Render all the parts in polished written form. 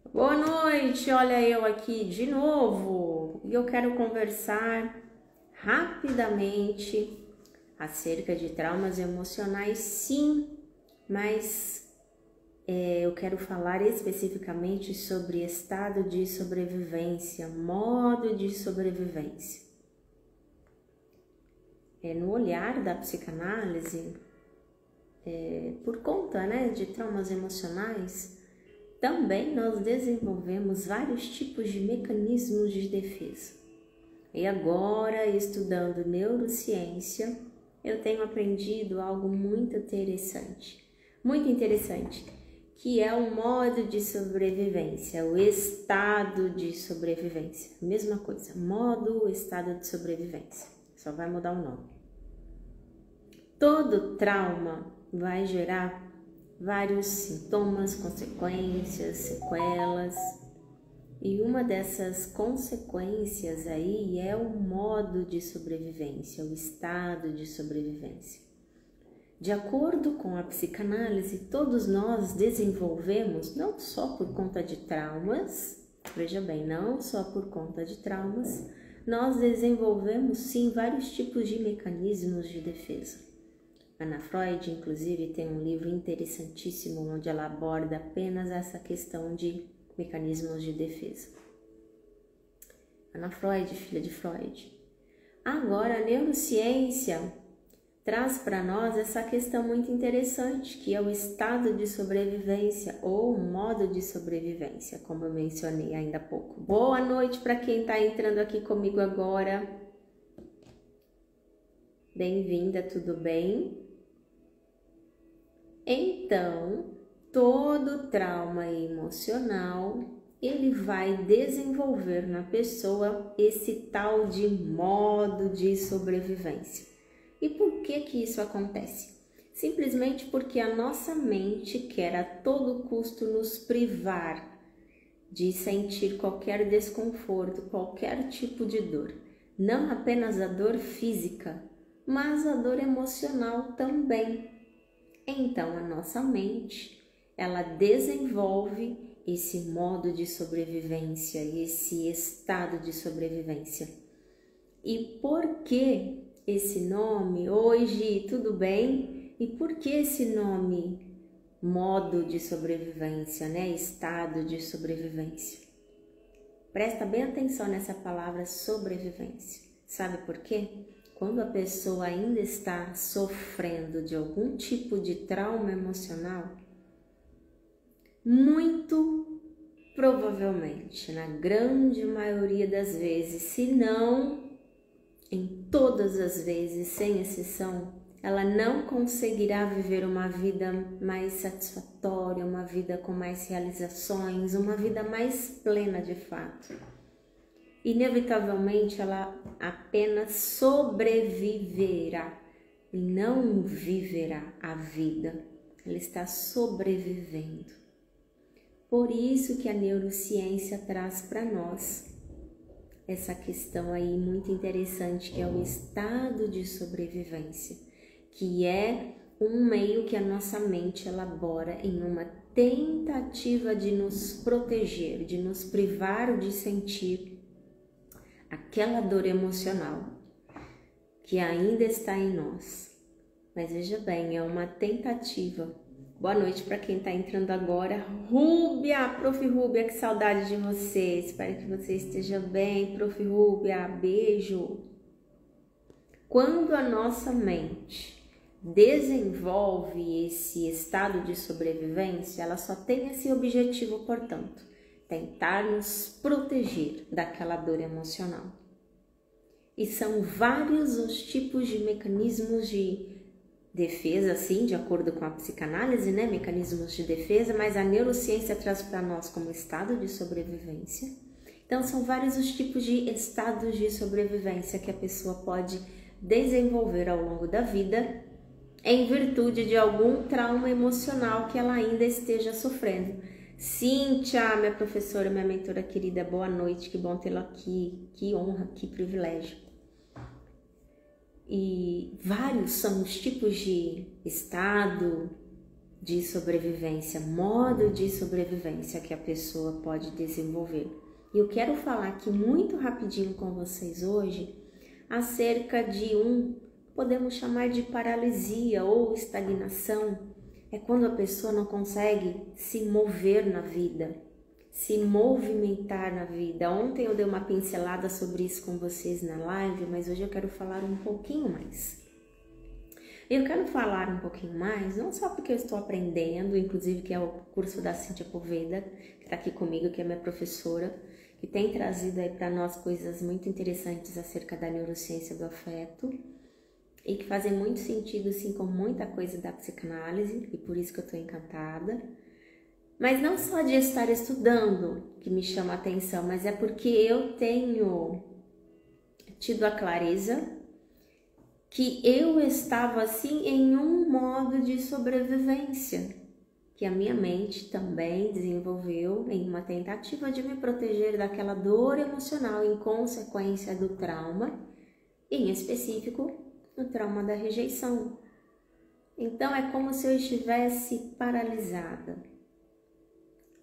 Boa noite, olha eu aqui de novo e eu quero conversar rapidamente acerca de traumas emocionais, sim, mas eu quero falar especificamente sobre estado de sobrevivência, modo de sobrevivência. No olhar da psicanálise, por conta de traumas emocionais, também nós desenvolvemos vários tipos de mecanismos de defesa. E agora, estudando neurociência, eu tenho aprendido algo muito interessante, que é o modo de sobrevivência, o estado de sobrevivência. Mesma coisa, modo, estado de sobrevivência, só vai mudar o nome. Todo trauma vai gerar vários sintomas, consequências, sequelas, e uma dessas consequências aí é o modo de sobrevivência, o estado de sobrevivência. De acordo com a psicanálise, todos nós desenvolvemos, não só por conta de traumas, veja bem, não só por conta de traumas, nós desenvolvemos sim vários tipos de mecanismos de defesa. Ana Freud, inclusive, tem um livro interessantíssimo onde ela aborda apenas essa questão de mecanismos de defesa. Ana Freud, filha de Freud. Agora, a neurociência traz para nós essa questão muito interessante, que é o estado de sobrevivência ou modo de sobrevivência, como eu mencionei ainda há pouco. Boa noite para quem está entrando aqui comigo agora. Bem-vinda, tudo bem? Então, todo trauma emocional, ele vai desenvolver na pessoa esse tal de modo de sobrevivência. E por que isso acontece? Simplesmente porque a nossa mente quer a todo custo nos privar de sentir qualquer desconforto, qualquer tipo de dor. Não apenas a dor física, mas a dor emocional também. Então, a nossa mente, ela desenvolve esse modo de sobrevivência, esse estado de sobrevivência. E por que esse nome? Hoje, tudo bem? E por que esse nome, modo de sobrevivência, estado de sobrevivência? Presta bem atenção nessa palavra sobrevivência. Sabe por quê? Quando a pessoa ainda está sofrendo de algum tipo de trauma emocional, muito provavelmente, na grande maioria das vezes, se não em todas as vezes, sem exceção, ela não conseguirá viver uma vida mais satisfatória, uma vida com mais realizações, uma vida mais plena de fato. Inevitavelmente ela apenas sobreviverá e não viverá a vida, ela está sobrevivendo. Por isso que a neurociência traz para nós essa questão aí muito interessante, que é o estado de sobrevivência, que é um meio que a nossa mente elabora em uma tentativa de nos proteger, de nos privar de sentir aquela dor emocional que ainda está em nós. Mas veja bem, é uma tentativa. Boa noite para quem está entrando agora. Rúbia, Prof. Rúbia, que saudade de você. Espero que você esteja bem, Prof. Rúbia. Beijo. Quando a nossa mente desenvolve esse estado de sobrevivência, ela só tem esse objetivo, portanto, tentar nos proteger daquela dor emocional. E são vários os tipos de mecanismos de defesa, assim, de acordo com a psicanálise, mecanismos de defesa, mas a neurociência traz para nós como estado de sobrevivência. Então, são vários os tipos de estados de sobrevivência que a pessoa pode desenvolver ao longo da vida, em virtude de algum trauma emocional que ela ainda esteja sofrendo. Cíntia, minha professora, minha mentora querida, boa noite, que bom tê-la aqui, que honra, que privilégio. E vários são os tipos de estado de sobrevivência, modo de sobrevivência que a pessoa pode desenvolver. E eu quero falar aqui muito rapidinho com vocês hoje acerca de podemos chamar de paralisia ou estagnação. É quando a pessoa não consegue se mover na vida, se movimentar na vida. Ontem eu dei uma pincelada sobre isso com vocês na live, mas hoje eu quero falar um pouquinho mais. Eu quero falar um pouquinho mais, não só porque eu estou aprendendo, inclusive que é o curso da Cíntia Poveda, que está aqui comigo, que é minha professora, que tem trazido aí para nós coisas muito interessantes acerca da neurociência do afeto e que fazem muito sentido, assim, com muita coisa da psicanálise, e por isso que eu estou encantada. Mas não só de estar estudando que me chama a atenção, mas é porque eu tenho tido a clareza que eu estava assim em um modo de sobrevivência, que a minha mente também desenvolveu em uma tentativa de me proteger daquela dor emocional em consequência do trauma, em específico, o trauma da rejeição. Então é como se eu estivesse paralisada,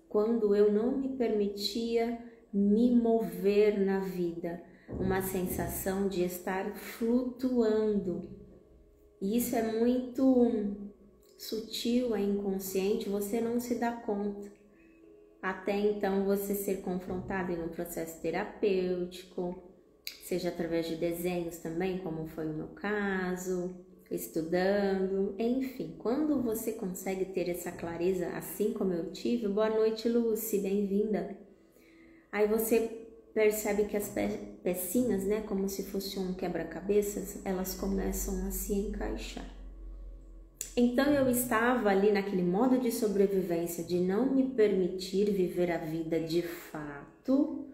quando eu não me permitia me mover na vida, uma sensação de estar flutuando. E isso é muito sutil, é inconsciente, você não se dá conta. Até então você ser confrontado em um processo terapêutico, seja através de desenhos também, como foi o meu caso, estudando, enfim. Quando você consegue ter essa clareza, assim como eu tive, boa noite, Lucy, bem-vinda. Aí você percebe que as pecinhas, né, como se fosse um quebra-cabeças, elas começam a se encaixar. Então eu estava ali naquele modo de sobrevivência, de não me permitir viver a vida de fato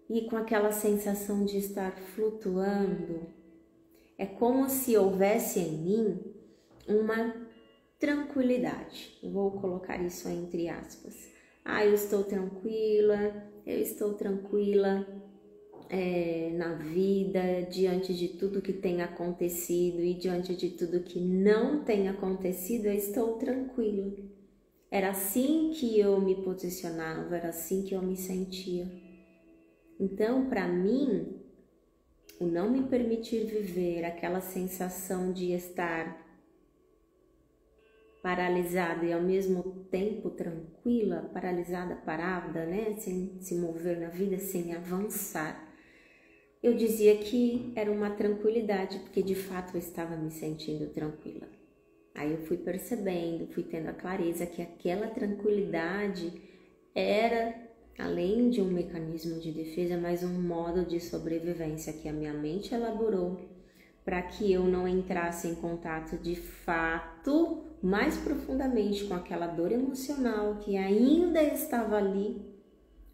e com aquela sensação de estar flutuando. É como se houvesse em mim uma tranquilidade. Eu vou colocar isso entre aspas. Eu estou tranquila na vida, diante de tudo que tem acontecido e diante de tudo que não tem acontecido, eu estou tranquila. Era assim que eu me posicionava, era assim que eu me sentia. Então, para mim, o não me permitir viver aquela sensação de estar paralisada e ao mesmo tempo tranquila, paralisada, parada, né? Sem se mover na vida, sem avançar. Eu dizia que era uma tranquilidade, porque de fato eu estava me sentindo tranquila. Aí eu fui percebendo, fui tendo a clareza que aquela tranquilidade era, além de um mecanismo de defesa, mais um modo de sobrevivência que a minha mente elaborou para que eu não entrasse em contato de fato mais profundamente com aquela dor emocional que ainda estava ali.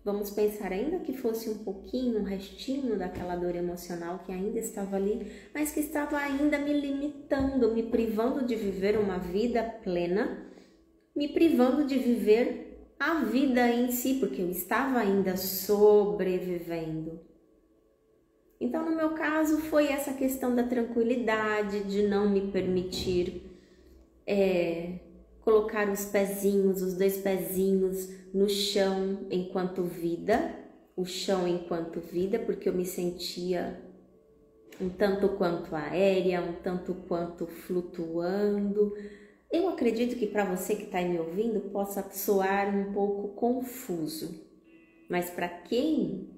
Vamos pensar, ainda que fosse um pouquinho, um restinho daquela dor emocional que ainda estava ali, mas que estava ainda me limitando, me privando de viver uma vida plena, me privando de viver a vida em si, porque eu estava ainda sobrevivendo. Então, no meu caso, foi essa questão da tranquilidade, de não me permitir colocar os dois pezinhos no chão enquanto vida, o chão enquanto vida, porque eu me sentia um tanto quanto aérea, um tanto quanto flutuando. Eu acredito que para você que está aí me ouvindo possa soar um pouco confuso, mas para quem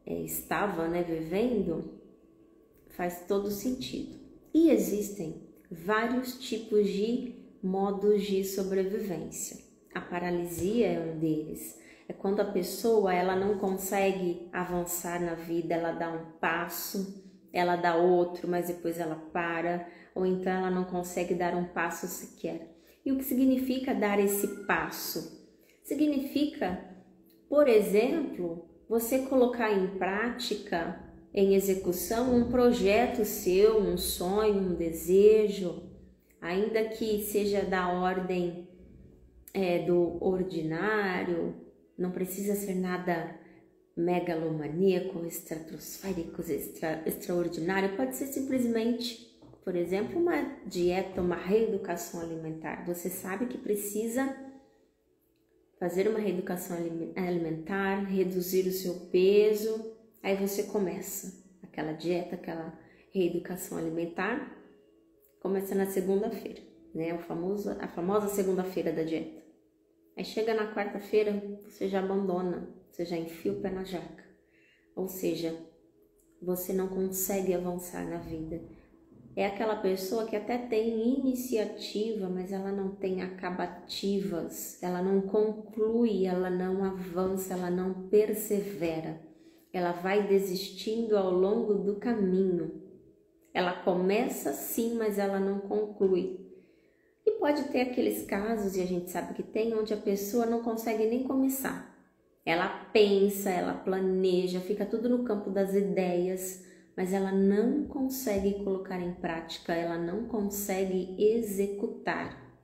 estava, vivendo, faz todo sentido. E existem vários tipos de modos de sobrevivência. A paralisia é um deles. É quando a pessoa ela não consegue avançar na vida, ela dá um passo, ela dá outro, mas depois ela para, ou então ela não consegue dar um passo sequer. E o que significa dar esse passo? Significa, por exemplo, você colocar em prática, em execução, um projeto seu, um sonho, um desejo, ainda que seja da ordem do ordinário, não precisa ser nada megalomaníaco, estratosférico, extraordinário, pode ser simplesmente por exemplo, uma dieta, uma reeducação alimentar. Você sabe que precisa fazer uma reeducação alimentar, reduzir o seu peso, aí você começa aquela dieta, aquela reeducação alimentar, começa na segunda-feira, né? A famosa segunda-feira da dieta. Aí chega na quarta-feira, você já abandona, você já enfia o pé na jaca. Ou seja, você não consegue avançar na vida. É aquela pessoa que até tem iniciativa, mas ela não tem acabativas, ela não conclui, ela não avança, ela não persevera. Ela vai desistindo ao longo do caminho. Ela começa sim, mas ela não conclui. E pode ter aqueles casos, e a gente sabe que tem, onde a pessoa não consegue nem começar. Ela pensa, ela planeja, fica tudo no campo das ideias, mas ela não consegue colocar em prática, ela não consegue executar.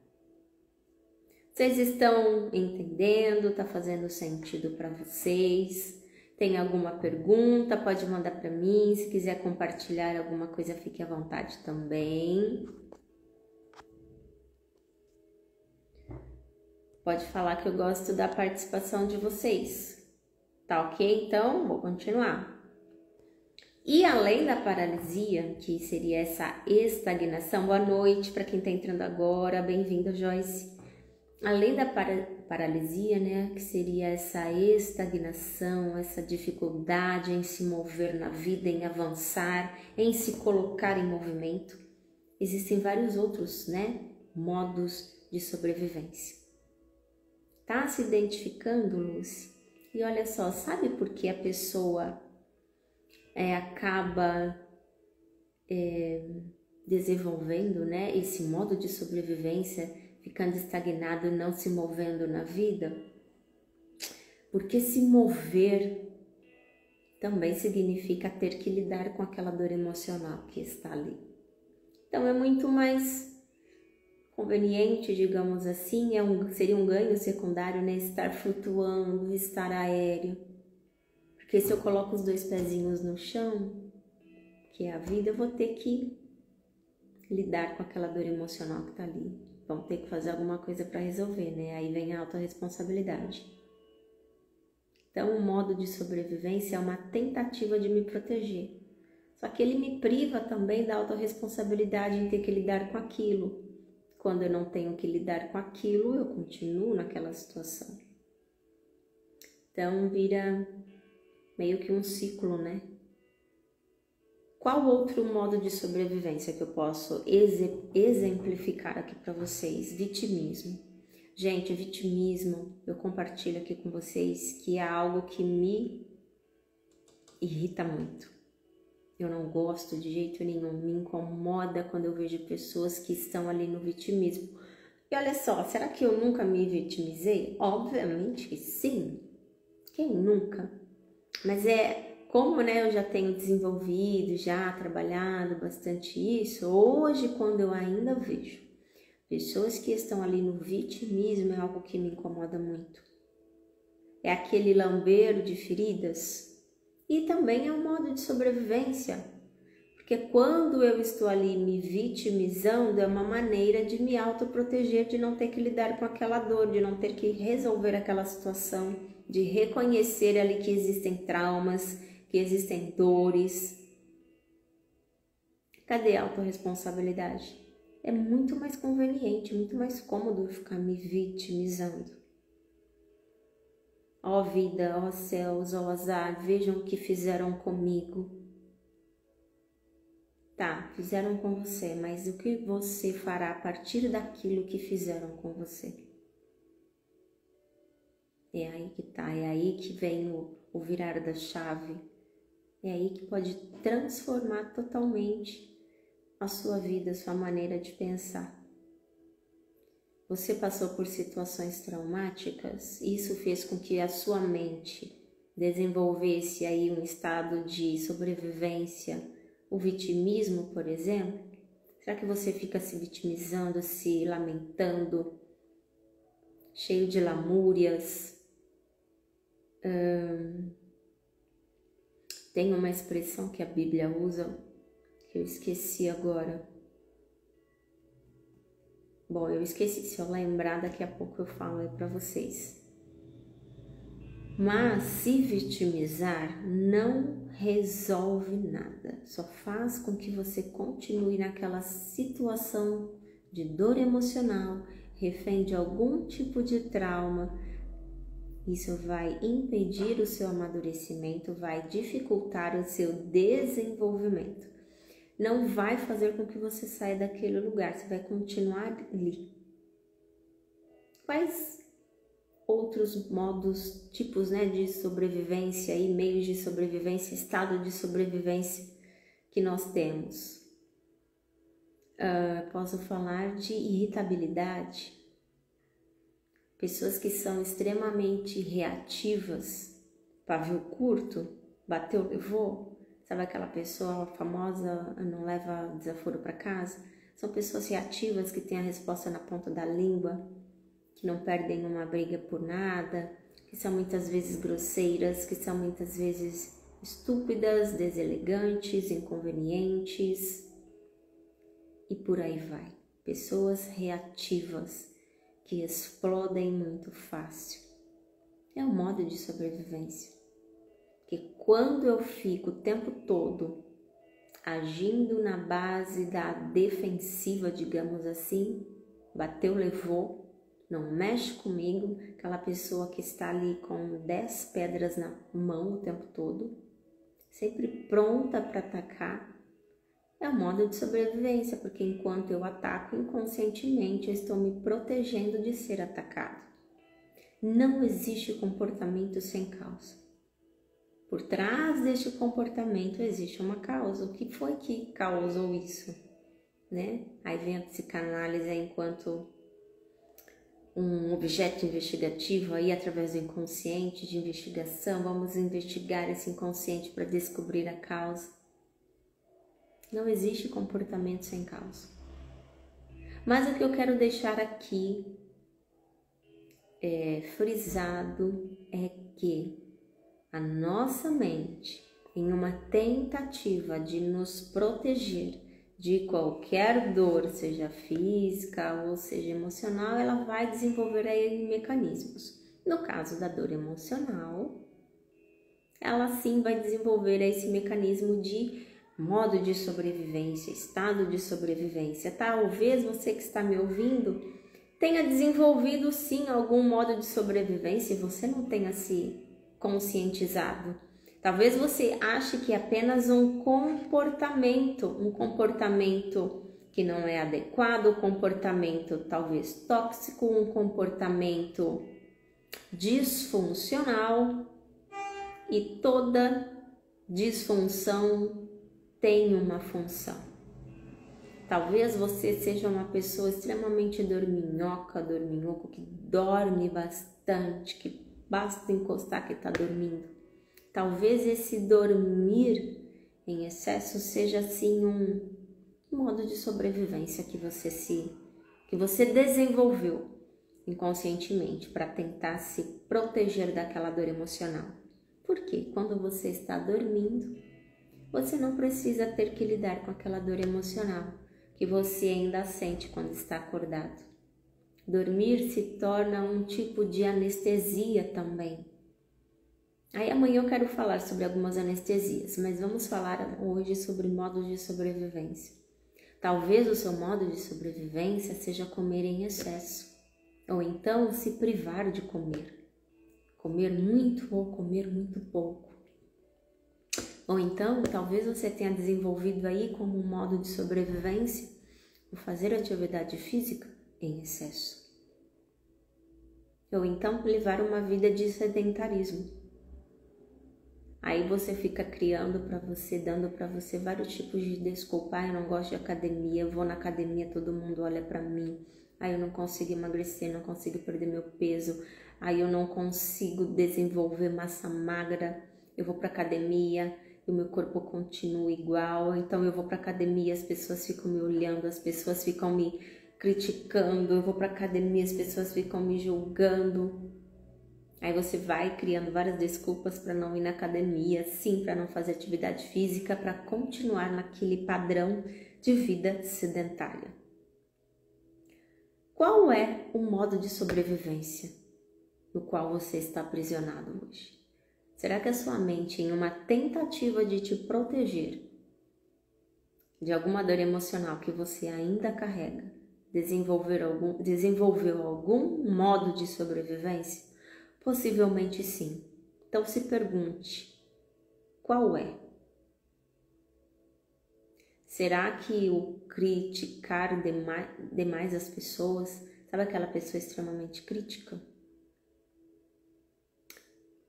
Vocês estão entendendo? Está fazendo sentido para vocês? Tem alguma pergunta? Pode mandar para mim. Se quiser compartilhar alguma coisa, fique à vontade também. Pode falar que eu gosto da participação de vocês. Tá ok? Então, vou continuar. E além da paralisia, que seria essa estagnação, boa noite para quem está entrando agora, bem-vinda, Joyce. Além da paralisia, né, que seria essa estagnação, essa dificuldade em se mover na vida, em avançar, em se colocar em movimento, existem vários outros, né, modos de sobrevivência. Tá se identificando, Lúcia? E olha só, sabe por que a pessoa acaba desenvolvendo, né, esse modo de sobrevivência, ficando estagnado e não se movendo na vida? Porque se mover também significa ter que lidar com aquela dor emocional que está ali. Então é muito mais conveniente, digamos assim, seria um ganho secundário, né, estar flutuando, estar aéreo. Porque se eu coloco os dois pezinhos no chão, que é a vida, eu vou ter que lidar com aquela dor emocional que está ali. Vamos ter que fazer alguma coisa para resolver, né? Aí vem a autorresponsabilidade. Então, o modo de sobrevivência é uma tentativa de me proteger. Só que ele me priva também da autorresponsabilidade em ter que lidar com aquilo. Quando eu não tenho que lidar com aquilo, eu continuo naquela situação. Então, vira meio que um ciclo, né? Qual outro modo de sobrevivência que eu posso exemplificar aqui para vocês? Vitimismo. Gente, vitimismo, eu compartilho aqui com vocês que é algo que me irrita muito. Eu não gosto de jeito nenhum, me incomoda quando eu vejo pessoas que estão ali no vitimismo. E olha só, será que eu nunca me vitimizei? Obviamente que sim. Quem nunca? Mas como, né, eu já tenho desenvolvido, já trabalhado bastante isso, hoje quando eu ainda vejo pessoas que estão ali no vitimismo, é algo que me incomoda muito. É aquele lamber de feridas e também é um modo de sobrevivência, porque quando eu estou ali me vitimizando, é uma maneira de me autoproteger, de não ter que lidar com aquela dor, de não ter que resolver aquela situação, de reconhecer ali que existem traumas, que existem dores. Cadê a autorresponsabilidade? É muito mais conveniente, muito mais cômodo ficar me vitimizando. Ó vida, ó céus, ó azar, vejam o que fizeram comigo. Tá, fizeram com você, mas o que você fará a partir daquilo que fizeram com você? É aí que tá, é aí que vem o virar da chave. É aí que pode transformar totalmente a sua vida, a sua maneira de pensar. Você passou por situações traumáticas? Isso fez com que a sua mente desenvolvesse aí um estado de sobrevivência, o vitimismo, por exemplo? Será que você fica se vitimizando, se lamentando, cheio de lamúrias? Tem uma expressão que a Bíblia usa, que eu esqueci agora, Bom, eu esqueci, se eu lembrar daqui a pouco eu falo aí pra vocês. Mas se vitimizar não resolve nada, só faz com que você continue naquela situação de dor emocional, refém de algum tipo de trauma. Isso vai impedir o seu amadurecimento, vai dificultar o seu desenvolvimento. Não vai fazer com que você saia daquele lugar, você vai continuar ali. Quais outros modos, tipos, de sobrevivência e meios de sobrevivência, estado de sobrevivência que nós temos? Posso falar de irritabilidade, pessoas que são extremamente reativas, pavio curto, bateu, levou, sabe aquela pessoa famosa, não leva desaforo para casa? São pessoas reativas que têm a resposta na ponta da língua, que não perdem uma briga por nada, que são muitas vezes grosseiras, que são muitas vezes estúpidas, deselegantes, inconvenientes e por aí vai. Pessoas reativas que explodem muito fácil. É um modo de sobrevivência. Porque quando eu fico o tempo todo agindo na base da defensiva, digamos assim, bateu, levou, não mexe comigo, aquela pessoa que está ali com 10 pedras na mão o tempo todo, sempre pronta para atacar, é um modo de sobrevivência, porque enquanto eu ataco inconscientemente, eu estou me protegendo de ser atacado. Não existe comportamento sem causa. Por trás deste comportamento existe uma causa. O que foi que causou isso? Aí vem a psicanálise enquanto um objeto investigativo, aí através do inconsciente de investigação, vamos investigar esse inconsciente para descobrir a causa. Não existe comportamento sem causa. Mas o que eu quero deixar aqui frisado é que a nossa mente, em uma tentativa de nos proteger de qualquer dor, seja física ou seja emocional, ela vai desenvolver aí mecanismos. No caso da dor emocional, ela sim vai desenvolver esse mecanismo de modo de sobrevivência, estado de sobrevivência. Talvez você que está me ouvindo tenha desenvolvido sim algum modo de sobrevivência e você não tenha se conscientizado. Talvez você ache que é apenas um comportamento que não é adequado, um comportamento talvez tóxico, um comportamento disfuncional, e toda disfunção tem uma função. Talvez você seja uma pessoa extremamente dorminhoco, que dorme bastante, que basta encostar que está dormindo. Talvez esse dormir em excesso seja assim um modo de sobrevivência que você desenvolveu inconscientemente para tentar se proteger daquela dor emocional. Porque quando você está dormindo, você não precisa ter que lidar com aquela dor emocional que você ainda sente quando está acordado. Dormir se torna um tipo de anestesia também. Aí amanhã eu quero falar sobre algumas anestesias, mas vamos falar hoje sobre modos de sobrevivência. Talvez o seu modo de sobrevivência seja comer em excesso, ou então se privar de comer. Comer muito ou comer muito pouco. Ou então, talvez você tenha desenvolvido aí como um modo de sobrevivência o fazer atividade física em excesso. Ou então levar uma vida de sedentarismo. Aí você fica criando para você, dando para você vários tipos de desculpa. Eu não gosto de academia, eu vou na academia, todo mundo olha para mim. Aí eu não consigo emagrecer, não consigo perder meu peso. Aí eu não consigo desenvolver massa magra. Eu vou para academia e o meu corpo continua igual. Então eu vou para academia, as pessoas ficam me olhando, as pessoas ficam me criticando. Eu vou para academia, as pessoas ficam me julgando. Aí você vai criando várias desculpas para não ir na academia, sim, para não fazer atividade física, para continuar naquele padrão de vida sedentária. Qual é o modo de sobrevivência no qual você está aprisionado hoje? Será que a sua mente, em uma tentativa de te proteger de alguma dor emocional que você ainda carrega, desenvolveu algum modo de sobrevivência? Possivelmente sim. Então se pergunte, qual é? Será que o criticar demais as pessoas, sabe aquela pessoa extremamente crítica?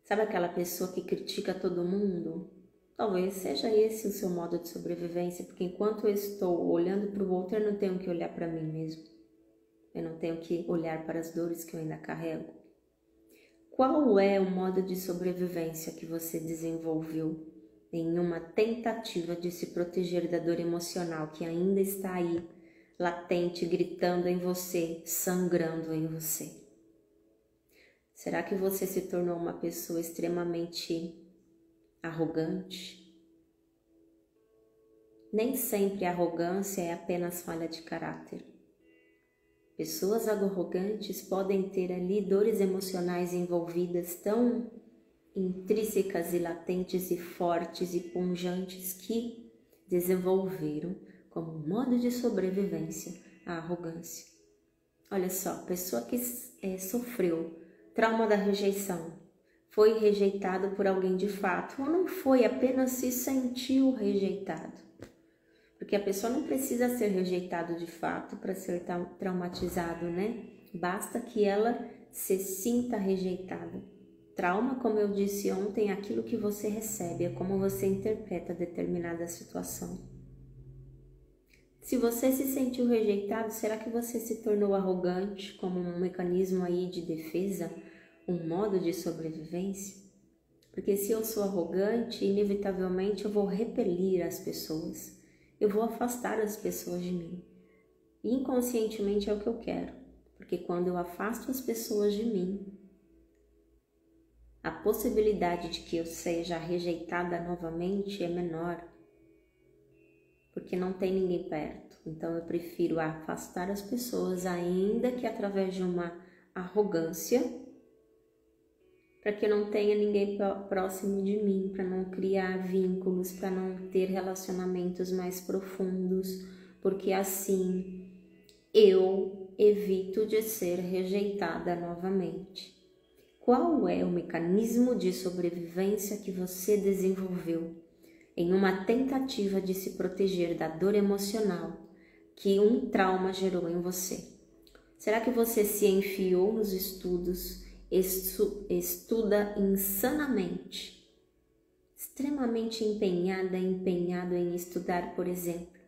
Sabe aquela pessoa que critica todo mundo? Talvez seja esse o seu modo de sobrevivência, porque enquanto eu estou olhando para o outro, eu não tenho que olhar para mim mesmo. Eu não tenho que olhar para as dores que eu ainda carrego. Qual é o modo de sobrevivência que você desenvolveu em uma tentativa de se proteger da dor emocional que ainda está aí, latente, gritando em você, sangrando em você? Será que você se tornou uma pessoa extremamente arrogante? Nem sempre a arrogância é apenas falha de caráter. Pessoas arrogantes podem ter ali dores emocionais envolvidas tão intrínsecas e latentes e fortes e punjantes que desenvolveram como modo de sobrevivência a arrogância. Olha só, pessoa que sofreu trauma da rejeição, foi rejeitado por alguém de fato, ou não foi, apenas se sentiu rejeitado. Porque a pessoa não precisa ser rejeitada de fato para ser traumatizado, né? Basta que ela se sinta rejeitada. Trauma, como eu disse ontem, é aquilo que você recebe, é como você interpreta determinada situação. Se você se sentiu rejeitado, será que você se tornou arrogante como um mecanismo aí de defesa, um modo de sobrevivência? Porque se eu sou arrogante, inevitavelmente eu vou repelir as pessoas. Eu vou afastar as pessoas de mim. E inconscientemente é o que eu quero. Porque quando eu afasto as pessoas de mim, a possibilidade de que eu seja rejeitada novamente é menor. Porque não tem ninguém perto. Então eu prefiro afastar as pessoas, ainda que através de uma arrogância, para que não tenha ninguém próximo de mim, para não criar vínculos, para não ter relacionamentos mais profundos, porque assim eu evito de ser rejeitada novamente. Qual é o mecanismo de sobrevivência que você desenvolveu em uma tentativa de se proteger da dor emocional que um trauma gerou em você? Será que você se enfiou nos estudos, estuda insanamente, extremamente empenhado em estudar, por exemplo,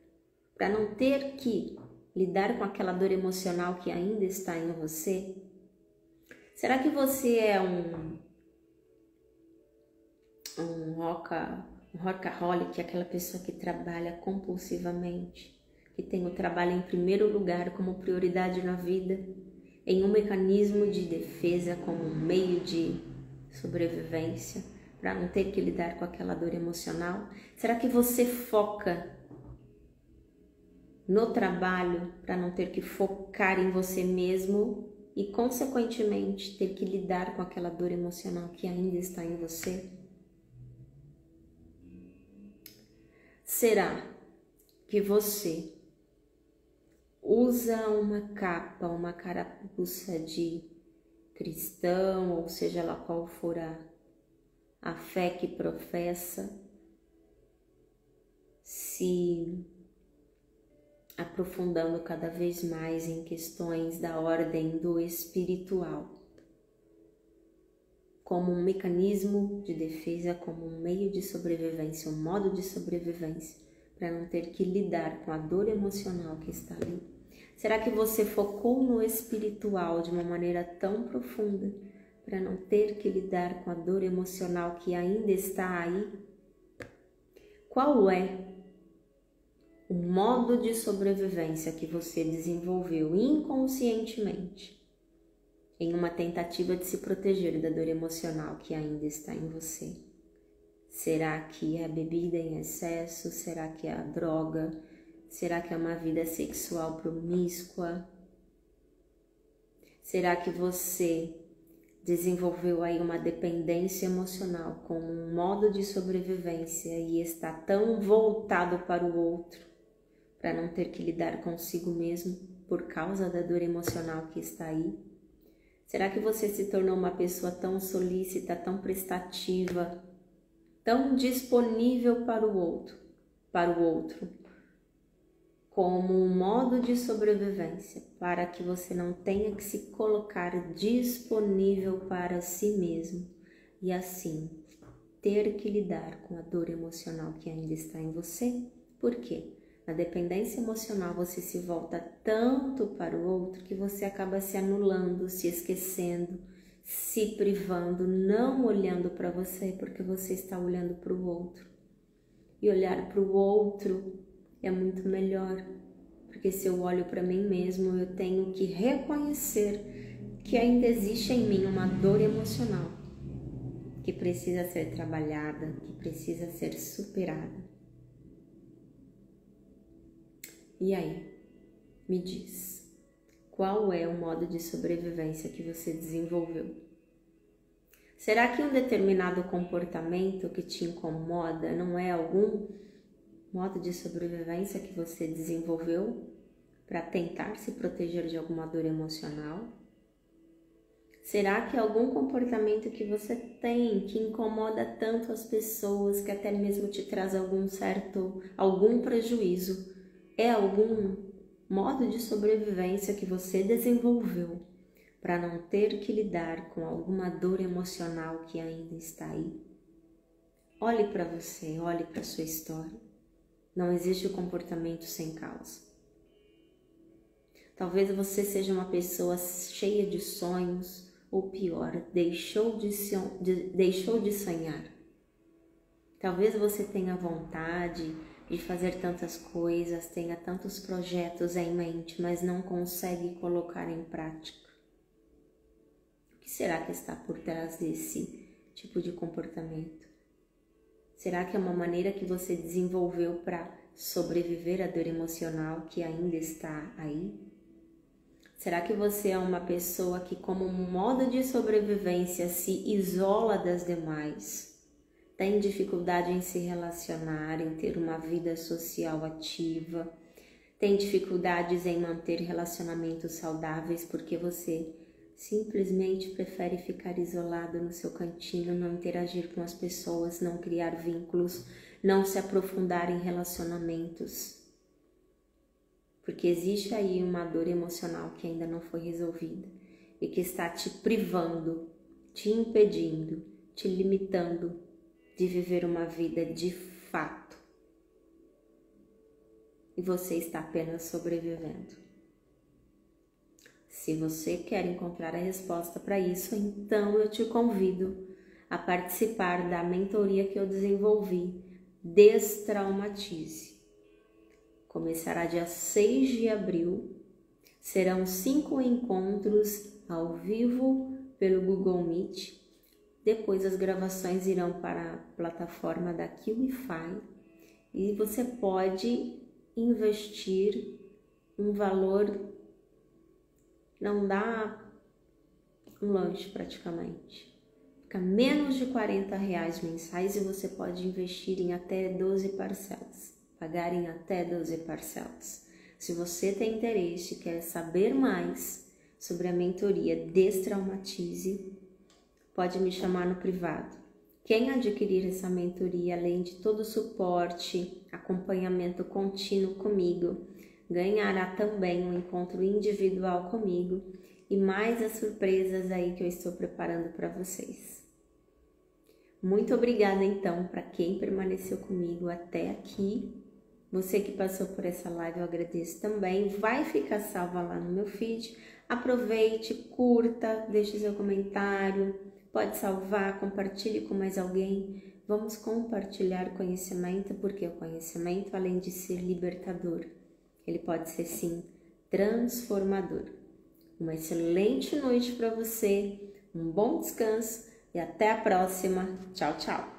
para não ter que lidar com aquela dor emocional que ainda está em você? Será que você é um workaholic, aquela pessoa que trabalha compulsivamente, que tem o trabalho em primeiro lugar como prioridade na vida, em um mecanismo de defesa como um meio de sobrevivência, para não ter que lidar com aquela dor emocional? Será que você foca no trabalho para não ter que focar em você mesmo e, consequentemente, ter que lidar com aquela dor emocional que ainda está em você? Será que você usa uma capa, uma carapuça de cristão, ou seja lá qual for a fé que professa, se aprofundando cada vez mais em questões da ordem do espiritual, como um mecanismo de defesa, como um meio de sobrevivência, um modo de sobrevivência, para não ter que lidar com a dor emocional que está ali? Será que você focou no espiritual de uma maneira tão profunda para não ter que lidar com a dor emocional que ainda está aí? Qual é o modo de sobrevivência que você desenvolveu inconscientemente em uma tentativa de se proteger da dor emocional que ainda está em você? Será que é a bebida em excesso? Será que é a droga? Será que é uma vida sexual promíscua? Será que você desenvolveu aí uma dependência emocional como um modo de sobrevivência e está tão voltado para o outro, para não ter que lidar consigo mesmo por causa da dor emocional que está aí? Será que você se tornou uma pessoa tão solícita, tão prestativa, tão disponível para o outro, como um modo de sobrevivência, para que você não tenha que se colocar disponível para si mesmo e assim ter que lidar com a dor emocional que ainda está em você? Por quê? Na dependência emocional você se volta tanto para o outro que você acaba se anulando, se esquecendo, se privando, não olhando para você porque você está olhando para o outro. E olhar para o outro é muito melhor, porque se eu olho para mim mesmo, eu tenho que reconhecer que ainda existe em mim uma dor emocional que precisa ser trabalhada, que precisa ser superada. E aí, me diz, qual é o modo de sobrevivência que você desenvolveu? Será que um determinado comportamento que te incomoda não é algum modo de sobrevivência que você desenvolveu para tentar se proteger de alguma dor emocional? Será que algum comportamento que você tem que incomoda tanto as pessoas que até mesmo te traz algum prejuízo é algum modo de sobrevivência que você desenvolveu para não ter que lidar com alguma dor emocional que ainda está aí? Olhe para você, olhe para sua história. Não existe comportamento sem causa. Talvez você seja uma pessoa cheia de sonhos, ou pior, deixou de sonhar. Talvez você tenha vontade de fazer tantas coisas, tenha tantos projetos em mente, mas não consegue colocar em prática. O que será que está por trás desse tipo de comportamento? Será que é uma maneira que você desenvolveu para sobreviver à dor emocional que ainda está aí? Será que você é uma pessoa que, como um modo de sobrevivência, se isola das demais? Tem dificuldade em se relacionar, em ter uma vida social ativa? Tem dificuldades em manter relacionamentos saudáveis porque você simplesmente prefere ficar isolado no seu cantinho, não interagir com as pessoas, não criar vínculos, não se aprofundar em relacionamentos? Porque existe aí uma dor emocional que ainda não foi resolvida e que está te privando, te impedindo, te limitando de viver uma vida de fato. E você está apenas sobrevivendo. Se você quer encontrar a resposta para isso, então eu te convido a participar da mentoria que eu desenvolvi, Destraumatize. Começará dia 6 de abril, serão 5 encontros ao vivo pelo Google Meet. Depois as gravações irão para a plataforma da QIFI e você pode investir um valor, não dá um lanche praticamente, fica menos de R$40 mensais e você pode investir em até 12 parcelas, pagar em até 12 parcelas. Se você tem interesse e quer saber mais sobre a mentoria Destraumatize, pode me chamar no privado. Quem adquirir essa mentoria, além de todo o suporte, acompanhamento contínuo comigo, ganhará também um encontro individual comigo e mais as surpresas aí que eu estou preparando para vocês. Muito obrigada então para quem permaneceu comigo até aqui. Você que passou por essa live eu agradeço também. Vai ficar salva lá no meu feed. Aproveite, curta, deixe seu comentário. Pode salvar, compartilhe com mais alguém. Vamos compartilhar conhecimento, porque o conhecimento, além de ser libertador, ele pode ser sim transformador. Uma excelente noite para você, um bom descanso e até a próxima. Tchau, tchau!